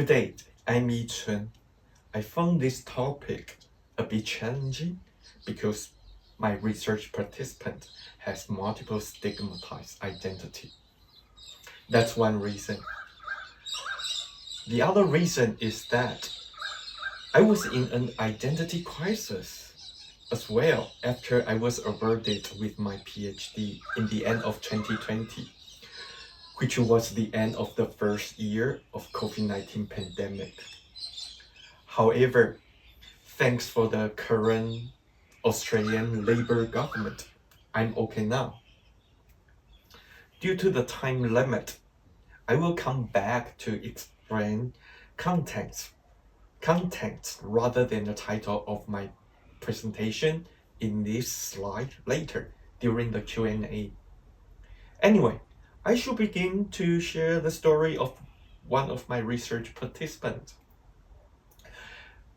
Good day, I'm YI-TSUN. I found this topic a bit challenging because my research participant has multiple stigmatized identity. That's one reason. The other reason is that I was in an identity crisis as well after I was awarded with my PhD in the end of 2020, which was the end of the first year of COVID-19 pandemic. However, thanks for the current Australian Labor government, I'm okay now. Due to the time limit, I will come back to explain context rather than the title of my presentation in this slide later during the Q&A. Anyway, I should begin to share the story of one of my research participants.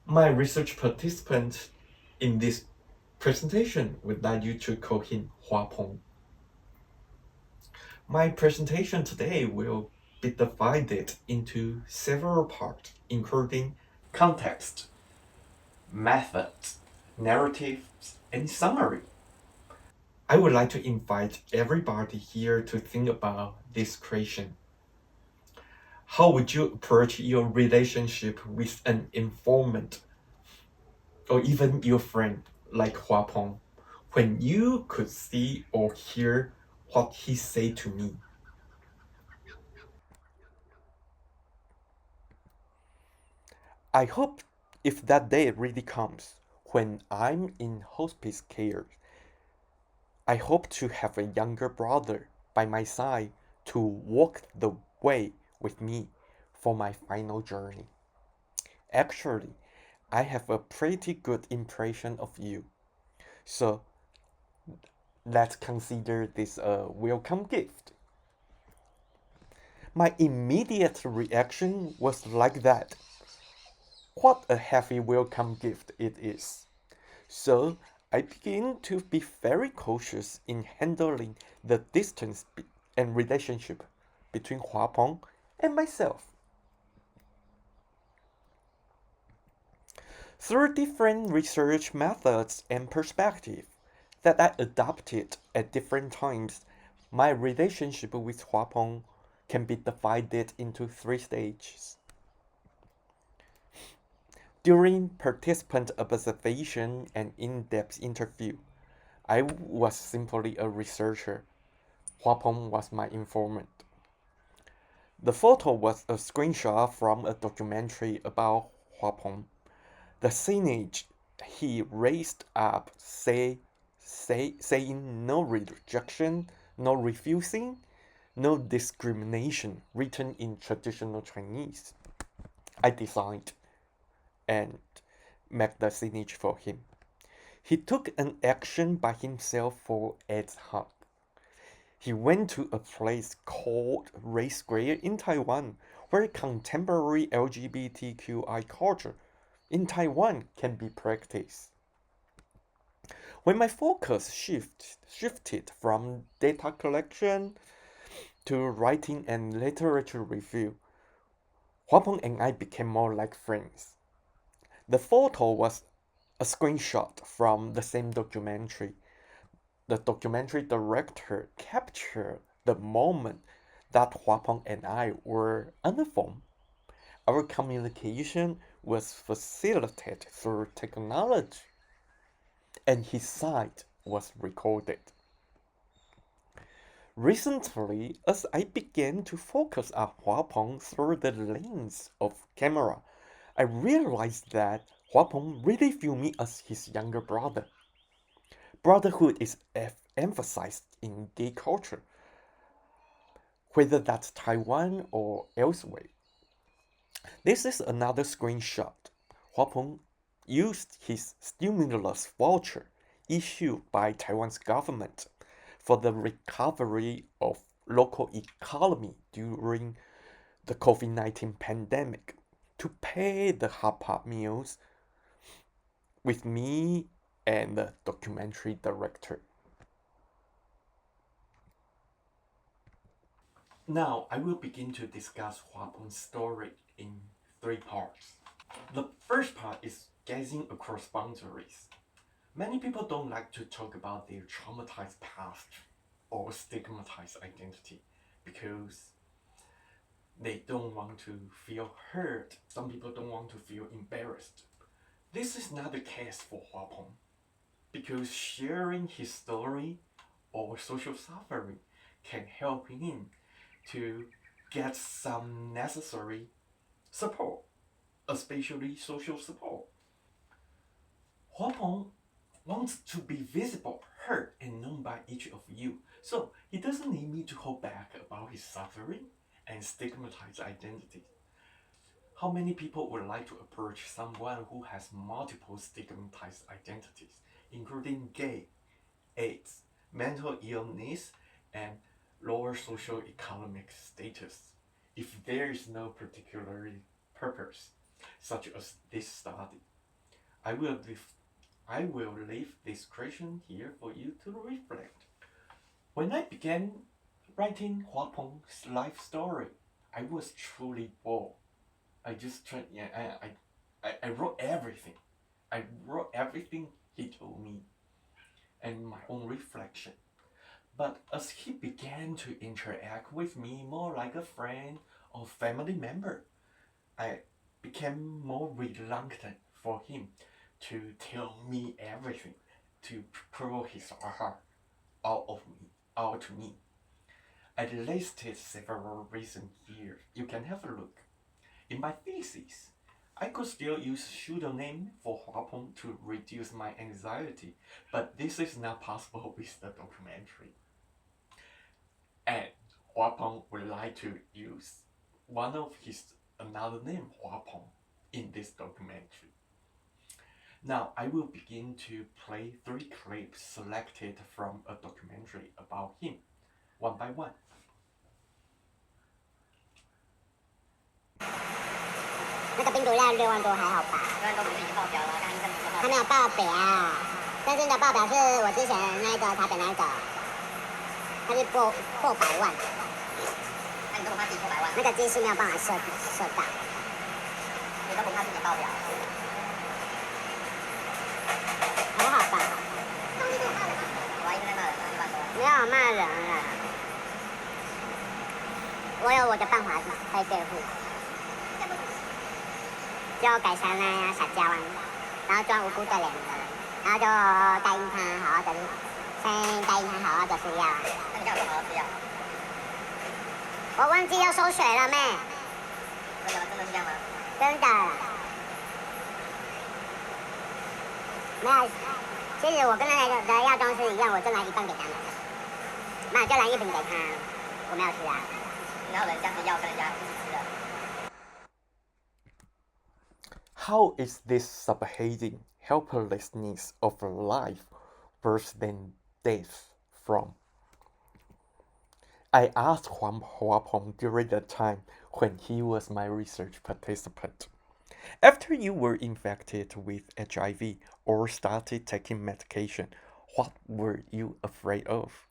My research participant in this presentation would like you to call him Hua Peng. My presentation today will be divided into several parts, including context, methods, narratives, and summary. I would like to invite everybody here to think about this question. How would you approach your relationship with an informant or even your friend like Hua Peng when you could see or hear what he said to me? I hope if that day really comes, when I'm in hospice care, I hope to have a younger brother by my side to walk the way with me for my final journey. Actually, I have a pretty good impression of you. So let's consider this a welcome gift. My immediate reaction was like that. What a heavy welcome gift it is. So I begin to be very cautious in handling the distance and relationship between Hua Peng and myself. Through different research methods and perspectives that I adopted at different times, my relationship with Hua Peng can be divided into three stages. During participant observation and in-depth interview, I was simply a researcher. Hua Peng was my informant. The photo was a screenshot from a documentary about Hua Peng. The signage he raised up saying no rejection, no refusing, no discrimination, written in traditional Chinese. I designed and made the signage for him. He took an action by himself for its hug. He went to a place called Race Square in Taiwan, where contemporary LGBTQI culture in Taiwan can be practiced. When my focus shifted from data collection to writing and literature review, Hua Peng and I became more like friends. The photo was a screenshot from the same documentary. The documentary director captured the moment that Hua Peng and I were on the phone. Our communication was facilitated through technology, and his side was recorded. Recently, as I began to focus on Hua Peng through the lens of camera, I realized that Hua Peng really viewed me as his younger brother. Brotherhood is emphasized in gay culture, whether that's Taiwan or elsewhere. This is another screenshot. Hua Peng used his stimulus voucher issued by Taiwan's government for the recovery of local economy during the COVID-19 pandemic to pay the hot meals with me and the documentary director. Now I will begin to discuss Hua Peng's story in three parts. The first part is gazing across boundaries. Many people don't like to talk about their traumatized past or stigmatized identity because they don't want to feel hurt. Some people don't want to feel embarrassed. This is not the case for Huapeng because sharing his story or social suffering can help him to get some necessary support, especially social support. Huapeng wants to be visible, heard, and known by each of you, so he doesn't need me to hold back about his suffering and stigmatized identities. How many people would like to approach someone who has multiple stigmatized identities, including gay, AIDS, mental illness, and lower socio-economic status, if there is no particular purpose, such as this study? I will leave this question here for you to reflect. When I began writing Huapeng's life story, I was truly bored. I just tried, I wrote everything. I wrote everything he told me and my own reflection. But as he began to interact with me more like a friend or family member, I became more reluctant for him to tell me everything, to pour his heart out to me. I listed several reasons here. You can have a look. In my thesis, I could still use pseudonym for Huapeng to reduce my anxiety, but this is not possible with the documentary. And Huapeng would like to use one of his another name, Huapeng, in this documentary. Now I will begin to play 3 clips selected from a documentary about him, one by one. 那个病毒量6万多还好吧？6万多不是已经爆表了？刚刚医生说还没有爆表，但是你的爆表是我之前那个台北那个，它是破百万。那你都不怕自己破百万？那个机器没有办法设到。你都不怕自己爆表？还好吧？我还一直在骂人呢，你乱说。没有骂人啊，我有我的办法可以对付。 就改成那撒娇啊，然后装无辜的脸，然后就答应他好好的，先答应他好好的吃药啊。那你叫我好好吃药？我忘记要收水了妹。真的是这样吗？真的。没有，其实我跟那个的药妆师一样，我就拿一半给他们，没有就拿1瓶给他，我没有吃啊。然后人家的药跟人家一起吃的。 How is this subsiding helplessness of life worse than death from? I asked Huapeng during the time when he was my research participant. After you were infected with HIV or started taking medication, what were you afraid of?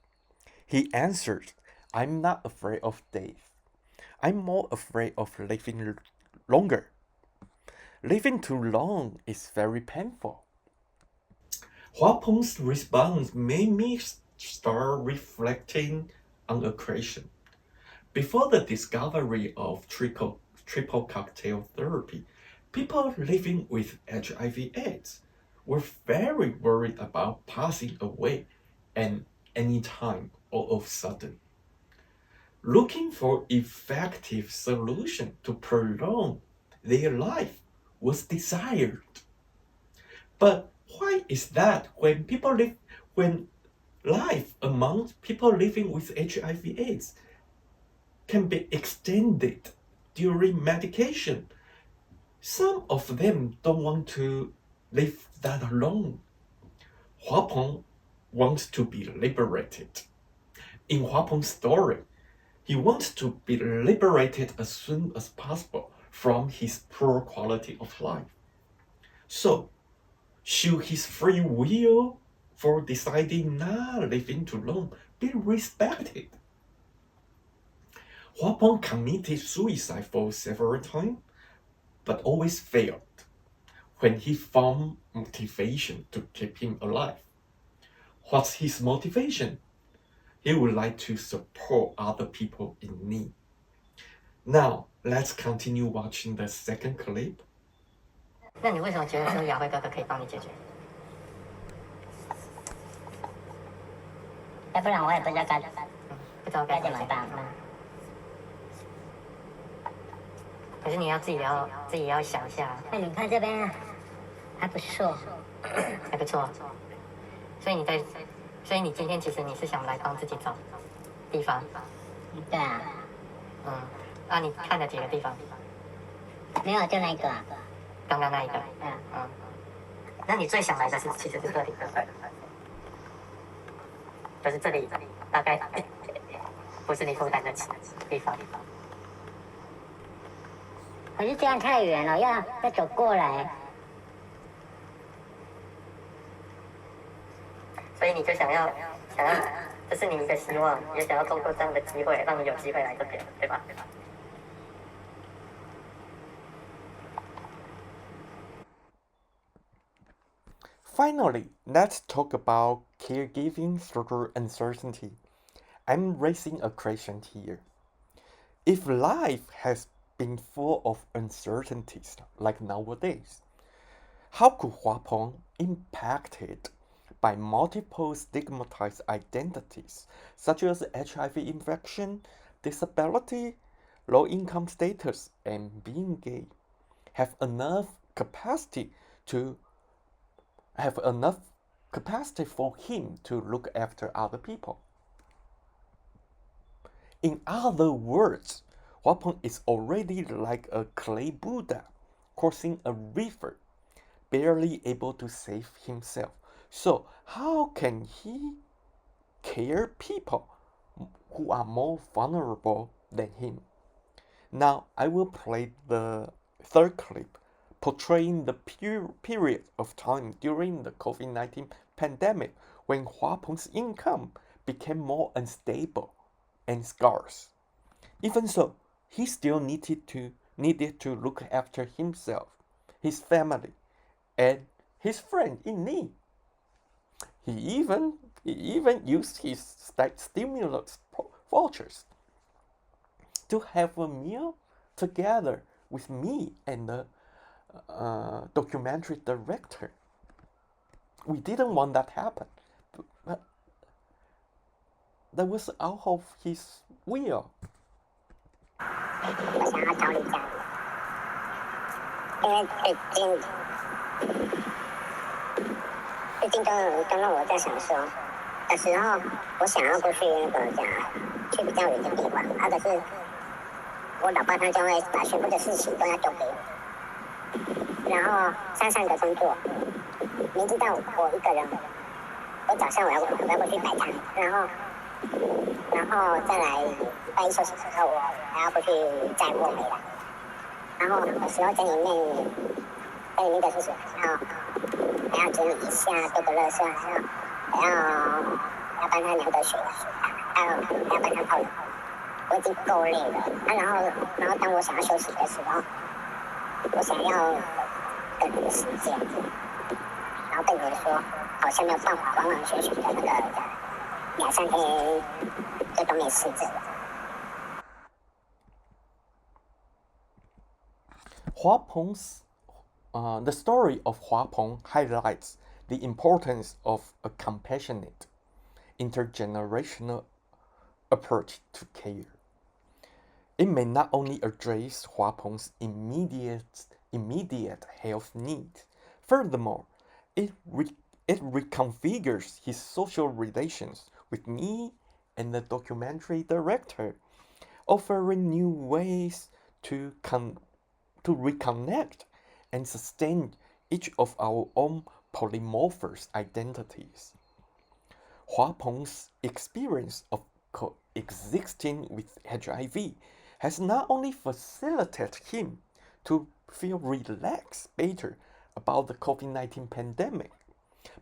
He answered, I'm not afraid of death. I'm more afraid of living longer. Living too long is very painful. Huapeng's response made me start reflecting on a question. Before the discovery of triple cocktail therapy, people living with HIV/AIDS were very worried about passing away at any time all of a sudden. Looking for effective solution to prolong their life was desired. But why is that when life among people living with HIV/AIDS can be extended during medication, some of them don't want to live that long. Huapeng wants to be liberated. In Huapeng's story, he wants to be liberated as soon as possible from his poor quality of life. So, should his free will for deciding not living too long be respected? Huapeng committed suicide for several times, but always failed. When he found motivation to keep him alive, what's his motivation? He would like to support other people in need. Now, let's continue watching the second clip. 那你为什么觉得只有雅慧哥哥可以帮你解决？要不然我也不知道不知道该怎么办。可是你要自己要想一下。那你看这边还不错，还不错。所以你今天其实你是想来帮自己找地方。对啊。那你看了几个地方？没有，就那个。刚刚那一个。那你最想来的其实是这里，就是这里大概不是你负担得起的地方。可是这样太远了，要走过来。所以你就想要，这是你一个希望，也想要通过这样的机会，让你有机会来这边，对吧？Finally, let's talk about caregiving through uncertainty. I'm raising a question here. If life has been full of uncertainties like nowadays, how could Huapeng, impacted by multiple stigmatized identities such as HIV infection, disability, low income status, and being gay, have enough capacity for him to look after other people? In other words, Huapeng is already like a clay Buddha crossing a river, barely able to save himself. So how can he care people who are more vulnerable than him? Now I will play the third clip portraying the period of time during the COVID-19 pandemic when Huapeng's income became more unstable and scarce. Even so, he still needed to look after himself, his family, and his friend in need. He even used his stimulus vouchers to have a meal together with me and the documentary director. We didn't want that happen, but that was out of his will. 我想要逃离家里，因为最近都让我在想说的时候，我想要过去去比较远的地方，可是我老爸他就会把全部的事情都要丢给我，然后山上的工作，明知道我一个人，我早上我要过去摆摊，然后再来拜一休息之后，我还要过去载货回来，然后有时候在里面的事情还要整理一下，丢个垃圾，还要帮他量个水，还要帮他泡澡，我已经够累了。然后当我想要休息的时候，我想要更多的时间，然后被人说好像没有办法完完全全的那个2-3天这都没事这个。The story of Huapeng highlights the importance of a compassionate, intergenerational approach to care. It may not only address Huapeng's immediate health needs. Furthermore, it reconfigures his social relations with me and the documentary director, offering new ways to reconnect and sustain each of our own polymorphous identities. Huapeng's experience of coexisting with HIV has not only facilitated him to feel relaxed better about the COVID-19 pandemic,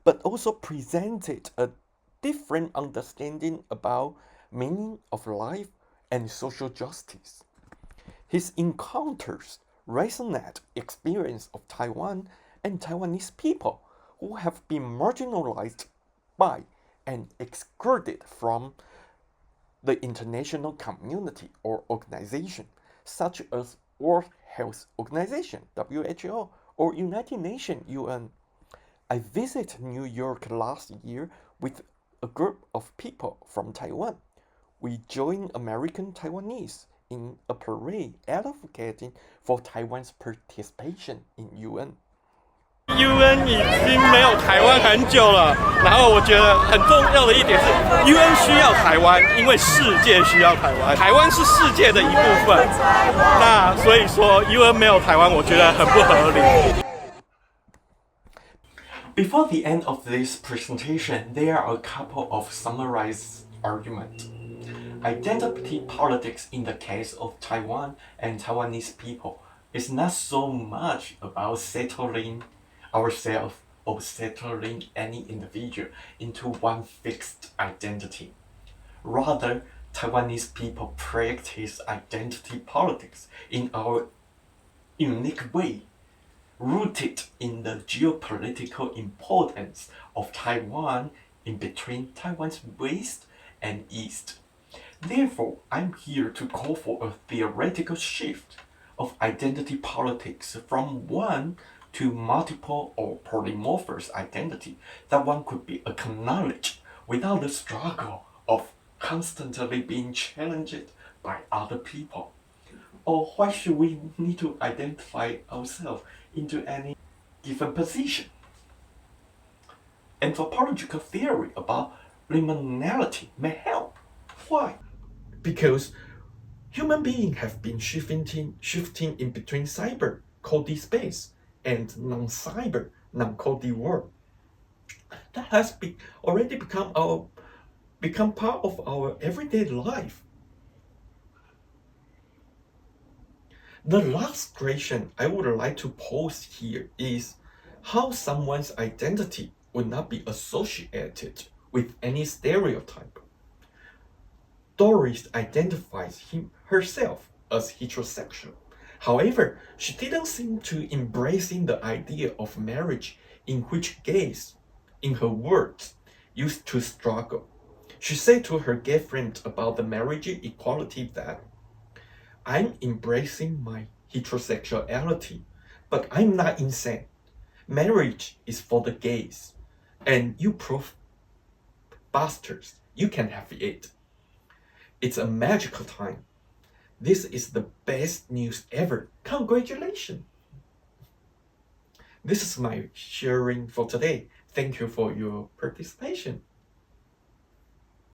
but also presented a different understanding about meaning of life and social justice. His encounters resonate experience of Taiwan and Taiwanese people who have been marginalized by and excluded from the international community or organization, such as World Health Organization, WHO, or United Nations, UN. I visited New York last year with a group of people from Taiwan. We joined American Taiwanese in a parade advocating for Taiwan's participation in UN. UN 已经没有台湾很久了，然后我觉得很重要的一点是 UN 需要台湾，因为世界需要台湾，台湾是世界的一部分。那所以说 UN 没有台湾，我觉得很不合理。Before the end of this presentation, there are a couple of summarized arguments. Identity politics in the case of Taiwan and Taiwanese people is not so much about settling ourselves or settling any individual into one fixed identity. Rather, Taiwanese people practice identity politics in our unique way, rooted in the geopolitical importance of Taiwan in between Taiwan's west and east. Therefore, I'm here to call for a theoretical shift of identity politics from one to multiple or polymorphous identity that one could be acknowledged without the struggle of constantly being challenged by other people. Or why should we need to identify ourselves into any given position? Anthropological theory about liminality may help. Why? Because human beings have been shifting in between cyber, coded space, and non-cyber, non-coded world. That has already become part of our everyday life. The last question I would like to pose here is how someone's identity would not be associated with any stereotype. Doris identifies herself as heterosexual. However, she didn't seem to embracing the idea of marriage in which gays, in her words, used to struggle. She said to her gay friend about the marriage equality that, I'm embracing my heterosexuality, but I'm not insane. Marriage is for the gays, and you bastards, you can have it. It's a magical time. This is the best news ever. Congratulations! This is my sharing for today. Thank you for your participation.